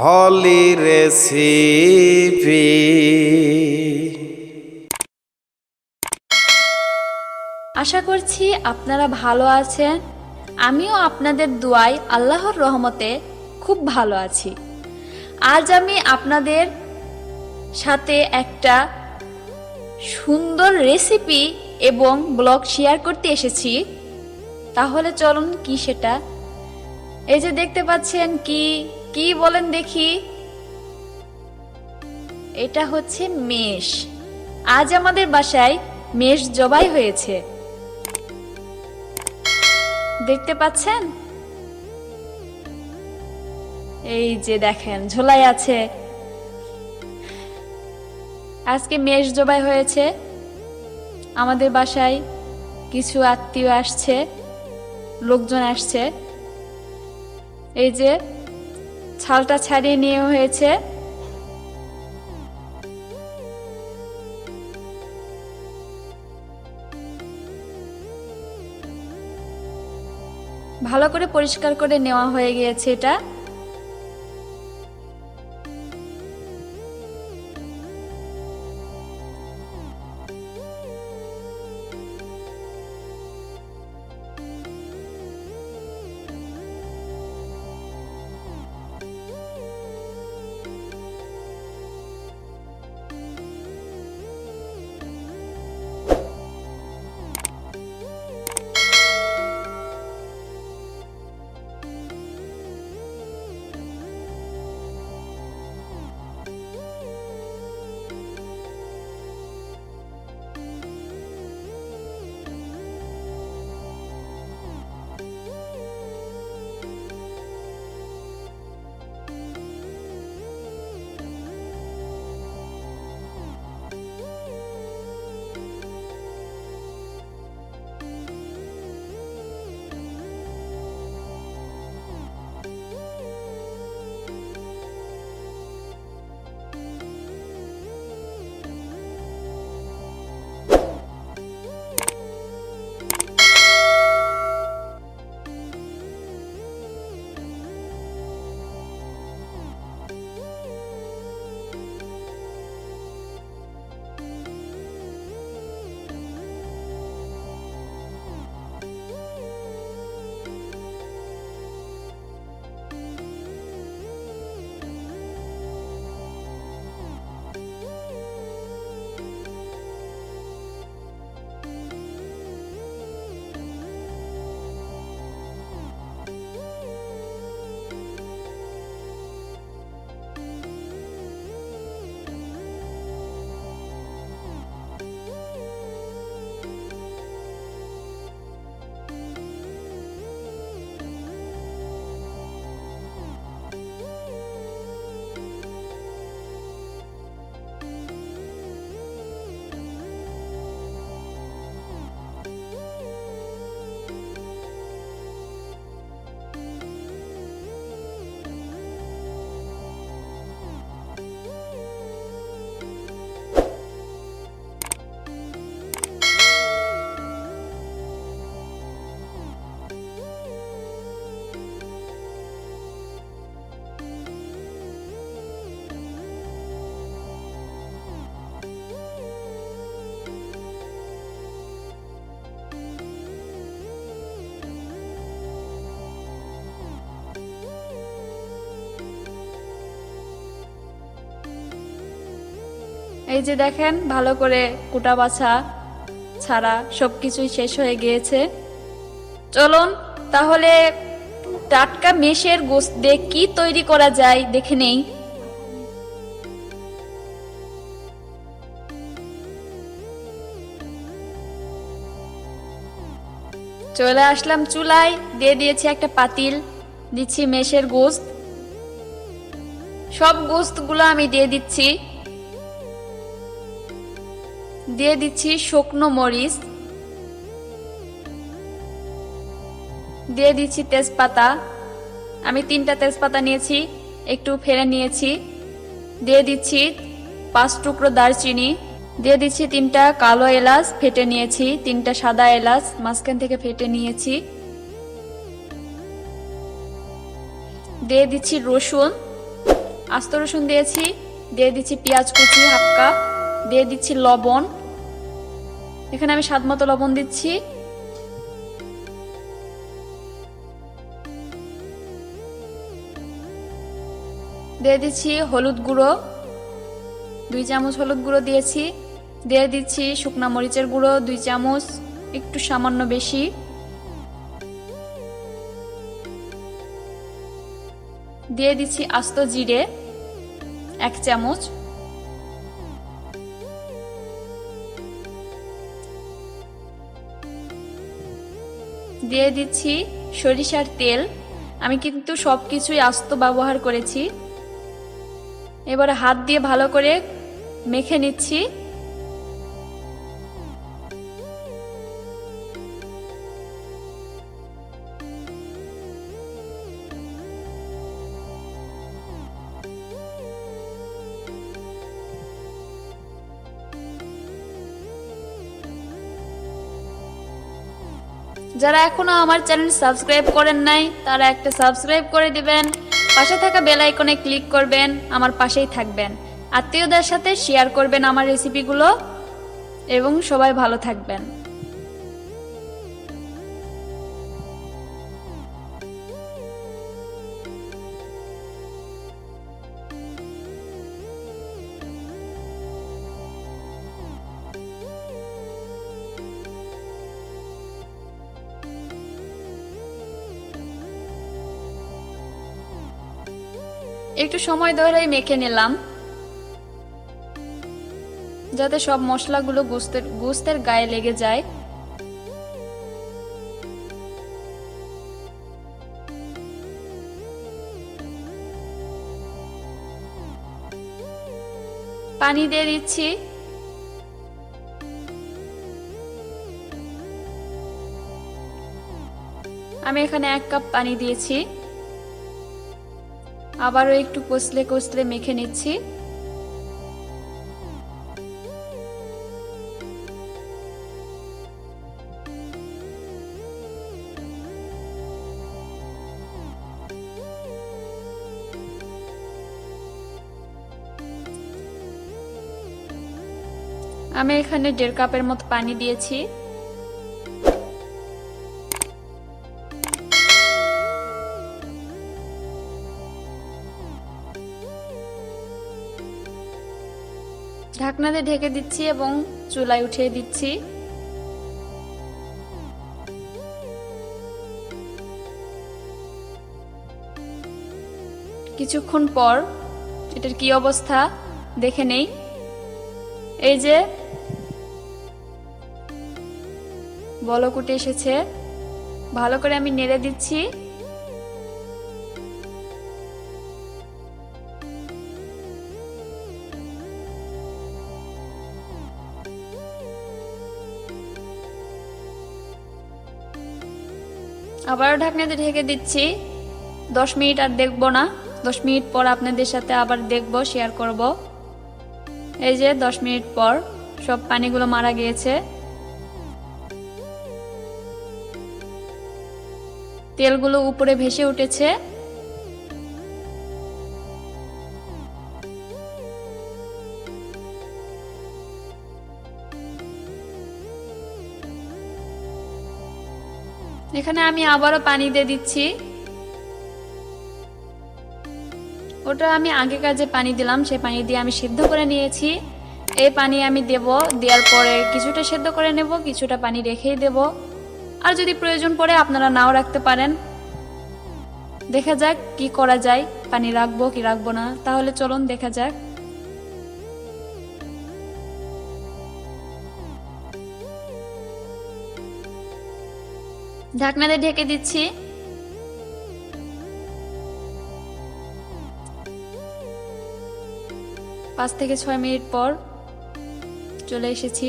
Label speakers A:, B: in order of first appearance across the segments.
A: হলি recipe.
B: আশা করছি আপনারা ভালো আছেন। আমিও আপনাদের দোয়ায় আল্লাহর রহমতে খুব ভালো আছি। আজ আমি আপনাদের সাথে একটা সুন্দর রেসিপি এবং ব্লগ শেয়ার করতে এসেছি। তাহলে চলুন, কি সেটা? এই যে দেখতে পাচ্ছেন, কি বলেন দেখি? এটা হচ্ছে মেষ। আজ আমাদের বাসায় মেষ জবাই হয়েছে, দেখতে পাচ্ছেন? এই যে দেখেন, ঝোলাই আছে। আজকে মেষ জবাই হয়েছে। আমাদের বাসায় কিছু আত্মীয় আসছে, লোকজন আসছে। এই যে ছালটা ছাড়িয়ে নেওয়া হয়েছে। ভালো করে পরিষ্কার করে নেওয়া হয়ে গিয়েছে এটা। এই যে দেখেন, ভালো করে কুটা বাছা ছাড়া সবকিছুই শেষ হয়ে গিয়েছে। চলুন তাহলে টাটকা মেষের গোশত দিয়ে কি তৈরি করা যায় দেখে নেই। চলে আসলাম চুলায়, দিয়ে দিয়েছি একটা পাতিল, দিচ্ছি মেষের গোশত। সব গোশতগুলো আমি দিয়ে দিচ্ছি। দিয়ে দিচ্ছি শুকনো মরিচ, দিয়ে দিচ্ছি তেজপাতা। আমি 3টা তেজপাতা নিয়েছি, একটু ফেলে নিয়েছি। দিয়ে দিচ্ছি 5 টুকরো দারচিনি, দিয়ে দিচ্ছি 3টা কালো এলাচ ফেটে নিয়েছি, 3টা সাদা এলাচ মাঝখান থেকে ফেটে নিয়েছি। দিয়ে দিচ্ছি রসুন, আস্ত রসুন দিয়েছি, দিয়ে দিচ্ছি পেঁয়াজ কুচি হাফ কাপ, দিয়ে দিচ্ছি লবণ, এখানে আমি স্বাদ মতো লবণ দিচ্ছি। দিয়ে দিচ্ছি হলুদ গুঁড়ো, 2 চামচ হলুদ গুঁড়ো দিয়েছি। দিয়ে দিচ্ছি শুকনা মরিচের গুঁড়ো 2 চামচ, একটু সামান্য বেশি। দিয়ে দিচ্ছি আস্ত জিরে 1 চামচ। দিয়ে দিচ্ছি সরিষার তেল, আমি কিন্তু সবকিছুই আস্ত ব্যবহার করেছি। এবারে হাত দিয়ে ভালো করে মেখে নিচ্ছি। যারা এখনো আমার চ্যানেল সাবস্ক্রাইব করেন নাই তারা একটা সাবস্ক্রাইব করে দিবেন, পাশে থাকা বেল আইকনে ক্লিক করবেন, আমার পাশেই থাকবেন, আত্মীয়দের সাথে শেয়ার করবেন আমার রেসিপিগুলো এবং সবাই ভালো থাকবেন। একটু সময় ধরে মেখে নিলাম যাতে সব মশলাগুলো গোস্তের গায়ে লেগে যায়। পানি দিয়ে দিচ্ছি। আমি এখানে 1 কাপ পানি দিয়েছি। আবারও একটু কষলে কষলে মেখে নিচ্ছি। আমি এখানে 1.5 কাপের মতো পানি দিয়েছি। ঢাকনা দিয়ে ঢেকে দিচ্ছি এবং চুলায় উঠিয়ে দিচ্ছি। কিছুক্ষণ পর এটার কি অবস্থা দেখে নেই। এই যে বলক উঠে এসেছে, ভালো করে আমি নেড়ে দিচ্ছি। আবারও ঢাকনা দিয়ে ঢেকে দিচ্ছি। 10 মিনিট আর দেখবো না, 10 মিনিট পর আপনাদের সাথে আবার দেখবো, শেয়ার করব। এই যে 10 মিনিট পর সব পানিগুলো মারা গিয়েছে, তেলগুলো উপরে ভেসে উঠেছে। এখানে আমি আবারও পানি দিয়ে দিচ্ছি। ওটা আমি আগেকার যে পানি দিলাম সেই পানি দিয়ে আমি সিদ্ধ করে নিয়েছি। এই পানি আমি দেব, দেওয়ার পরে কিছুটা সিদ্ধ করে নেব, কিছুটা পানি রেখেই দেব। আর যদি প্রয়োজন পড়ে আপনারা নাও রাখতে পারেন। দেখা যাক কি করা যায়, পানি রাখবো কি রাখবো না। তাহলে চলুন দেখা যাক। ঢাকনা দিয়ে ঢেকে দিচ্ছি। পাঁচ থেকে 6 মিনিট পর চলে এসেছি।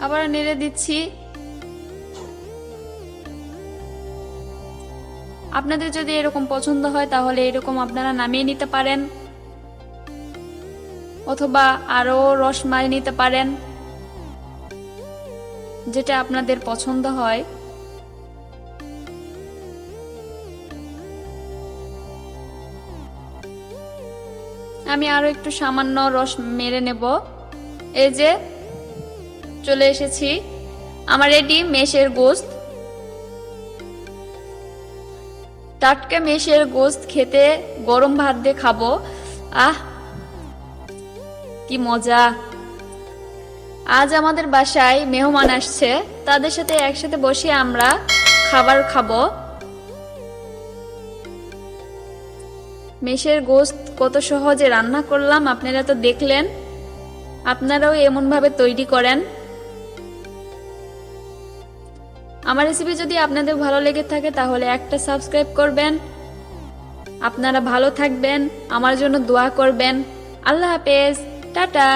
B: আবার নেড়ে দিচ্ছি। আপনাদের যদি এরকম পছন্দ হয় তাহলে এরকম আপনারা নামিয়ে নিতে পারেন, অথবা আরো রসমালাই নিতে পারেন, যেটা আপনাদের পছন্দ হয়। আমি আরও একটু সামান্য রস মেরে নেব। এই যে চলে এসেছি, আমার রেডি মেষের গোশত। টাটকা মেষের গোশত খেতে গরম ভাত দিয়ে খাবো, আহ কি মজা। আজ আমাদের বাসায় মেহমান আসছে, তাদের সাথে একসাথে বসে আমরা খাবার খাবো। মেষের গোশত কত সহজে রান্না করলাম আপনারা তো দেখলেন, আপনারাও এমনভাবে তৈরি করেন। আমার রেসিপি যদি আপনাদের ভালো লেগে থাকে তাহলে একটা সাবস্ক্রাইব করবেন। আপনারা ভালো থাকবেন, আমার জন্য দোয়া করবেন। আল্লাহ হাফেজ, টাটা।